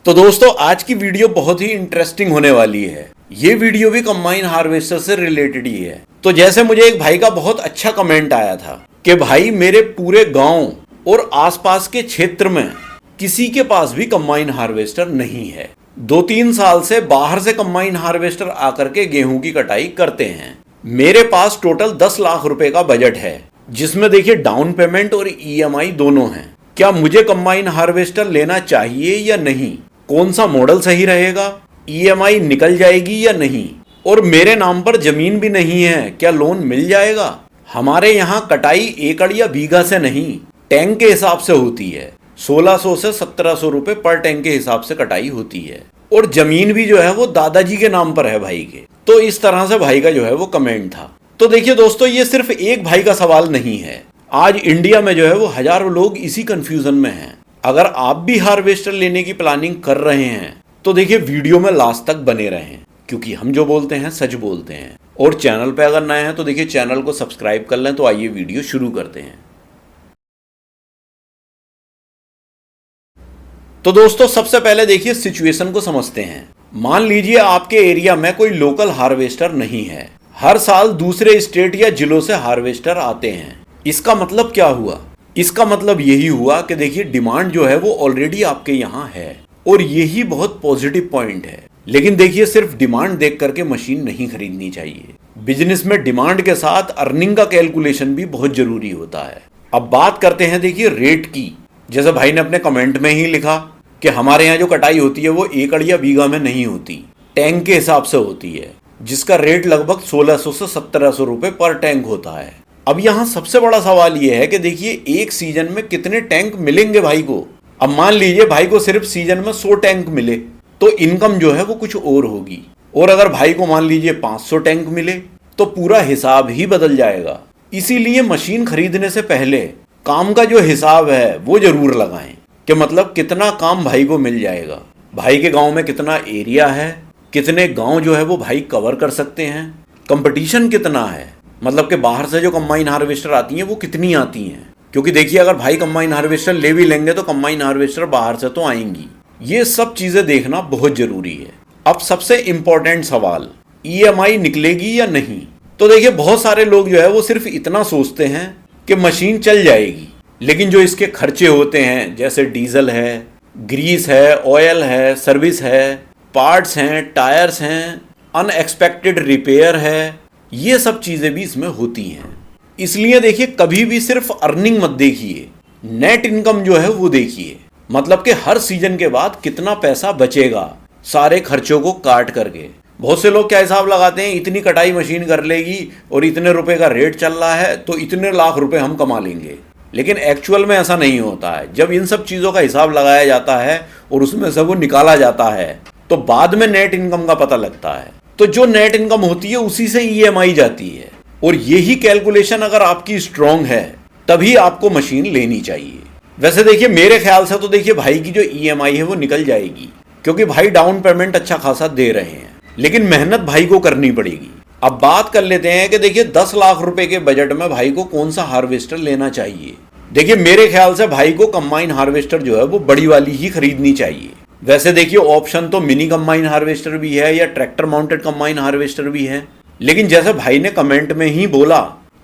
तो दोस्तों आज की वीडियो बहुत ही इंटरेस्टिंग होने वाली है। ये वीडियो भी कंबाइन हार्वेस्टर से रिलेटेड ही है। तो जैसे मुझे एक भाई का बहुत अच्छा कमेंट आया था कि भाई मेरे पूरे गांव और आसपास के क्षेत्र में किसी के पास भी कंबाइन हार्वेस्टर नहीं है। 2-3 साल से बाहर से कंबाइन हार्वेस्टर आकर के गेहूं की कटाई करते हैं। मेरे पास टोटल 10 लाख रुपए का बजट है, जिसमें देखिए डाउन पेमेंट और EMI दोनों हैं। क्या मुझे कंबाइन हार्वेस्टर लेना चाहिए या नहीं? कौन सा मॉडल सही रहेगा? EMI निकल जाएगी या नहीं? और मेरे नाम पर जमीन भी नहीं है, क्या लोन मिल जाएगा? हमारे यहाँ कटाई एकड़ या बीघा से नहीं, टैंक के हिसाब से होती है। 1600 से 1700 रुपए पर टैंक के हिसाब से कटाई होती है। और जमीन भी जो है वो दादाजी के नाम पर है भाई के। तो इस तरह से भाई का जो है वो कमेंट था। तो देखिए दोस्तों, ये सिर्फ एक भाई का सवाल नहीं है। आज इंडिया में जो है वो हजारों लोग इसी कंफ्यूजन में हैं। अगर आप भी हार्वेस्टर लेने की प्लानिंग कर रहे हैं तो देखिए वीडियो में लास्ट तक बने रहें, क्योंकि हम जो बोलते हैं सच बोलते हैं। और चैनल पे अगर नए हैं तो देखिए चैनल को सब्सक्राइब कर लें। तो आइए वीडियो शुरू करते हैं। तो दोस्तों सबसे पहले देखिए सिचुएशन को समझते हैं। मान लीजिए आपके एरिया में कोई लोकल हार्वेस्टर नहीं है। हर साल दूसरे स्टेट या जिलों से हार्वेस्टर आते हैं। इसका मतलब क्या हुआ? इसका मतलब यही हुआ कि देखिए डिमांड जो है वो ऑलरेडी आपके यहाँ है, और यही बहुत पॉजिटिव पॉइंट है। लेकिन देखिए सिर्फ डिमांड देख करके मशीन नहीं खरीदनी चाहिए। बिजनेस में डिमांड के साथ अर्निंग का कैलकुलेशन भी बहुत जरूरी होता है। अब बात करते हैं देखिए रेट की। जैसे भाई ने अपने कमेंट में ही लिखा कि हमारे यहाँ जो कटाई होती है वो एकड़ या बीघा में नहीं होती, टैंक के हिसाब से होती है, जिसका रेट लगभग 1600 से 1700 रुपए पर टैंक होता है। अब यहाँ सबसे बड़ा सवाल ये है कि देखिए एक सीजन में कितने टैंक मिलेंगे भाई को। अब मान लीजिए भाई को सिर्फ सीजन में 100 टैंक मिले तो इनकम जो है वो कुछ और होगी। और अगर भाई को मान लीजिए 500 टैंक मिले तो पूरा हिसाब ही बदल जाएगा। इसीलिए मशीन खरीदने से पहले काम का जो हिसाब है वो जरूर लगाएं कि मतलब कितना काम भाई को मिल जाएगा, भाई के गाँव में कितना एरिया है, कितने गाँव जो है वो भाई कवर कर सकते हैं, कंपटीशन कितना है, मतलब कि बाहर से जो कंबाइन हार्वेस्टर आती हैं वो कितनी आती हैं। क्योंकि देखिए अगर भाई कंबाइन हार्वेस्टर ले भी लेंगे तो कंबाइन हार्वेस्टर बाहर से तो आएंगी। ये सब चीज़ें देखना बहुत ज़रूरी है। अब सबसे इम्पोर्टेंट सवाल, EMI निकलेगी या नहीं? तो देखिए बहुत सारे लोग जो है वो सिर्फ इतना सोचते हैं कि मशीन चल जाएगी, लेकिन जो इसके खर्चे होते हैं जैसे डीजल है, ग्रीस है, ऑयल है, सर्विस है, पार्ट्स हैं, टायर्स हैं, अनएक्सपेक्टेड रिपेयर है, ये सब चीज़ें भी इसमें होती हैं। इसलिए देखिए कभी भी सिर्फ अर्निंग मत देखिए, नेट इनकम जो है वो देखिए। मतलब कि हर सीजन के बाद कितना पैसा बचेगा सारे खर्चों को काट करके। बहुत से लोग क्या हिसाब लगाते हैं, इतनी कटाई मशीन कर लेगी और इतने रुपए का रेट चल रहा है तो इतने लाख रुपए हम कमा लेंगे। लेकिन एक्चुअल में ऐसा नहीं होता है। जब इन सब चीज़ों का हिसाब लगाया जाता है और उसमें से वो निकाला जाता है तो बाद में नेट इनकम का पता लगता है। तो जो नेट इनकम होती है उसी से EMI जाती है। और यही कैलकुलेशन अगर आपकी स्ट्रांग है तभी आपको मशीन लेनी चाहिए। वैसे देखिए मेरे ख्याल से तो देखिए भाई की जो EMI है वो निकल जाएगी, क्योंकि भाई डाउन पेमेंट अच्छा खासा दे रहे हैं। लेकिन मेहनत भाई को करनी पड़ेगी। अब बात कर लेते हैं कि देखिए 10 लाख रुपए के बजट में भाई को कौन सा हार्वेस्टर लेना चाहिए। देखिए मेरे ख्याल से भाई को कंबाइन हार्वेस्टर जो है वो बड़ी वाली ही खरीदनी चाहिए। वैसे देखिए ऑप्शन तो मिनी कंबाइन हार्वेस्टर भी है या ट्रैक्टर माउंटेड कंबाइन हार्वेस्टर भी है। लेकिन जैसे भाई ने कमेंट में ही बोला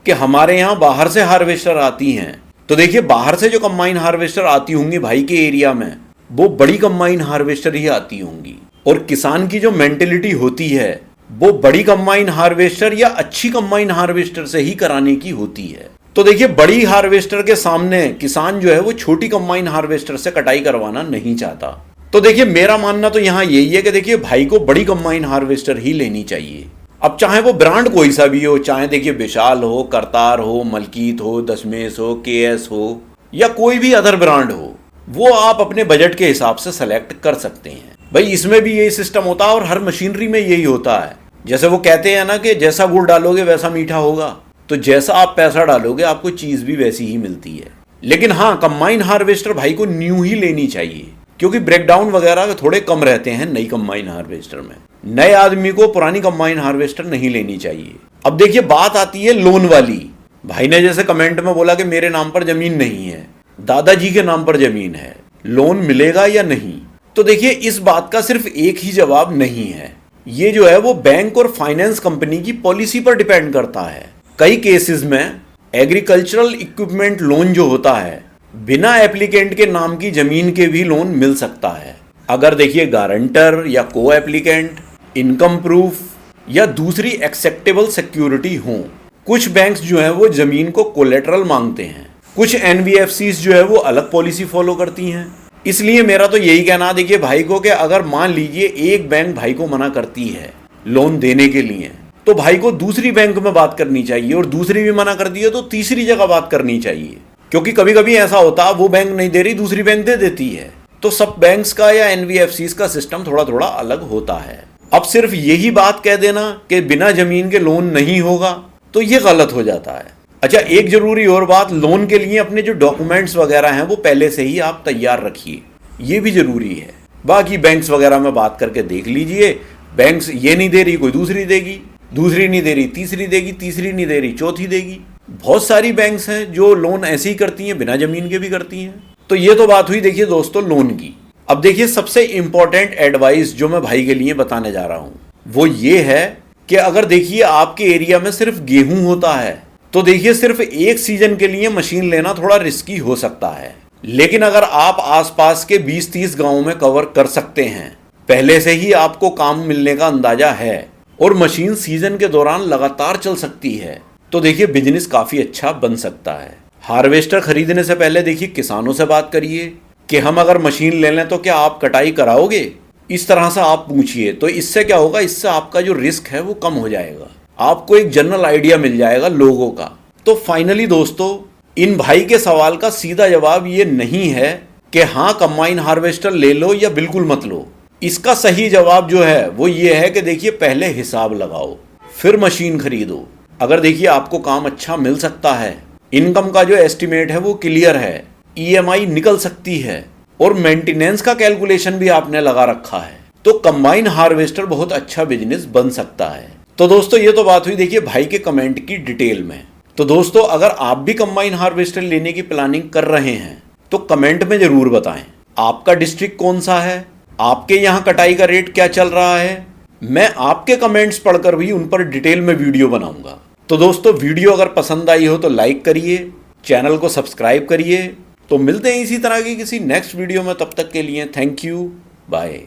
कि हमारे यहाँ बाहर से हार्वेस्टर आती हैं, तो देखिए बाहर से जो कंबाइन हार्वेस्टर आती होंगी भाई के एरिया में वो बड़ी कंबाइन हार्वेस्टर ही आती होंगी। और किसान की जो मेंटेलिटी होती है वो बड़ी कंबाइन हार्वेस्टर या अच्छी कंबाइन हार्वेस्टर से ही कराने की होती है। तो देखिए बड़ी हार्वेस्टर के सामने किसान जो है वो छोटी कंबाइन हार्वेस्टर से कटाई करवाना नहीं चाहता। तो देखिए मेरा मानना तो यहाँ यही है कि देखिए भाई को बड़ी कंबाइन हार्वेस्टर ही लेनी चाहिए। अब चाहे वो ब्रांड कोई सा भी हो, चाहे देखिए विशाल हो, करतार हो, मलकीत हो, दशमेश हो, KS हो या कोई भी अदर ब्रांड हो, वो आप अपने बजट के हिसाब से सेलेक्ट कर सकते हैं। भाई इसमें भी यही सिस्टम होता है और हर मशीनरी में यही होता है। जैसे वो कहते हैं ना कि जैसा गुड़ डालोगे वैसा मीठा होगा, तो जैसा आप पैसा डालोगे आपको चीज़ भी वैसी ही मिलती है। लेकिन हाँ, कंबाइन हार्वेस्टर भाई को न्यू ही लेनी चाहिए, क्योंकि ब्रेकडाउन वगैरह थोड़े कम रहते हैं नई कंबाइन हार्वेस्टर में। नए आदमी को पुरानी कंबाइन हार्वेस्टर नहीं लेनी चाहिए। अब देखिए बात आती है लोन वाली। भाई ने जैसे कमेंट में बोला कि मेरे नाम पर जमीन नहीं है, दादाजी के नाम पर जमीन है, लोन मिलेगा या नहीं? तो देखिए इस बात का सिर्फ एक ही जवाब नहीं है, ये जो है वो बैंक और फाइनेंस कंपनी की पॉलिसी पर डिपेंड करता है। कई केसेस में एग्रीकल्चरल इक्विपमेंट लोन जो होता है, बिना एप्लीकेंट के नाम की जमीन के भी लोन मिल सकता है, अगर देखिए गारंटर या को एप्लीकेंट, इनकम प्रूफ या दूसरी एक्सेप्टेबल सिक्योरिटी हो। कुछ बैंक्स जो है वो जमीन को कोलेटरल मांगते हैं, कुछ एनबीएफसीज जो है वो अलग पॉलिसी फॉलो करती हैं। इसलिए मेरा तो यही कहना देखिए भाई को कि अगर मान लीजिए एक बैंक भाई को मना करती है लोन देने के लिए, तो भाई को दूसरी बैंक में बात करनी चाहिए, और दूसरी भी मना कर दी है तो तीसरी जगह बात करनी चाहिए, क्योंकि कभी कभी ऐसा होता है वो बैंक नहीं दे रही, दूसरी बैंक दे देती है। तो सब बैंक्स का या एनबीएफसीज का सिस्टम थोड़ा थोड़ा अलग होता है। अब सिर्फ यही बात कह देना कि बिना जमीन के लोन नहीं होगा तो ये गलत हो जाता है। अच्छा, एक जरूरी और बात, लोन के लिए अपने जो डॉक्यूमेंट्स वगैरह हैं वो पहले से ही आप तैयार रखिए, ये भी जरूरी है। बाकी बैंक्स वगैरह में बात करके देख लीजिए, बैंक्स ये नहीं दे रही कोई दूसरी देगी, दूसरी नहीं दे रही तीसरी देगी, तीसरी नहीं दे रही चौथी देगी। बहुत सारी बैंक्स हैं जो लोन ऐसे ही करती हैं, बिना जमीन के भी करती हैं। तो ये तो बात हुई देखिए दोस्तों लोन की। अब देखिए सबसे इंपॉर्टेंट एडवाइस जो मैं भाई के लिए बताने जा रहा हूं वो ये है कि अगर देखिए आपके एरिया में सिर्फ गेहूं होता है तो देखिए सिर्फ एक सीजन के लिए मशीन लेना थोड़ा रिस्की हो सकता है, लेकिन अगर आप आसपास के 20-30 गांवों में कवर कर सकते हैं, पहले से ही आपको काम मिलने का अंदाजा है और मशीन सीजन के दौरान लगातार चल सकती है, तो देखिए बिजनेस काफी अच्छा बन सकता है। हार्वेस्टर खरीदने से पहले देखिए किसानों से बात करिए कि हम अगर मशीन ले लें तो क्या आप कटाई कराओगे, इस तरह से आप पूछिए। तो इससे क्या होगा, इससे आपका जो रिस्क है वो कम हो जाएगा, आपको एक जनरल आइडिया मिल जाएगा लोगों का। तो फाइनली दोस्तों इन भाई के सवाल का सीधा जवाब ये नहीं है कि हाँ कंबाइन हार्वेस्टर ले लो या बिल्कुल मत लो। इसका सही जवाब जो है वो ये है कि देखिए पहले हिसाब लगाओ फिर मशीन खरीदो। अगर देखिए आपको काम अच्छा मिल सकता है, इनकम का जो एस्टिमेट है वो क्लियर है, ईएमआई निकल सकती है और मेंटेनेंस का कैलकुलेशन भी आपने लगा रखा है, तो कंबाइन हार्वेस्टर बहुत अच्छा बिजनेस बन सकता है। तो दोस्तों ये तो बात हुई देखिए भाई के कमेंट की डिटेल में। तो दोस्तों अगर आप भी कंबाइन हार्वेस्टर लेने की प्लानिंग कर रहे हैं तो कमेंट में जरूर बताएं आपका डिस्ट्रिक्ट कौन सा है, आपके यहाँ कटाई का रेट क्या चल रहा है। मैं आपके कमेंट्स पढ़कर भी उन पर डिटेल में वीडियो बनाऊंगा। तो दोस्तों वीडियो अगर पसंद आई हो तो लाइक करिए, चैनल को सब्सक्राइब करिए। तो मिलते हैं इसी तरह की किसी नेक्स्ट वीडियो में, तब तक के लिए थैंक यू, बाय।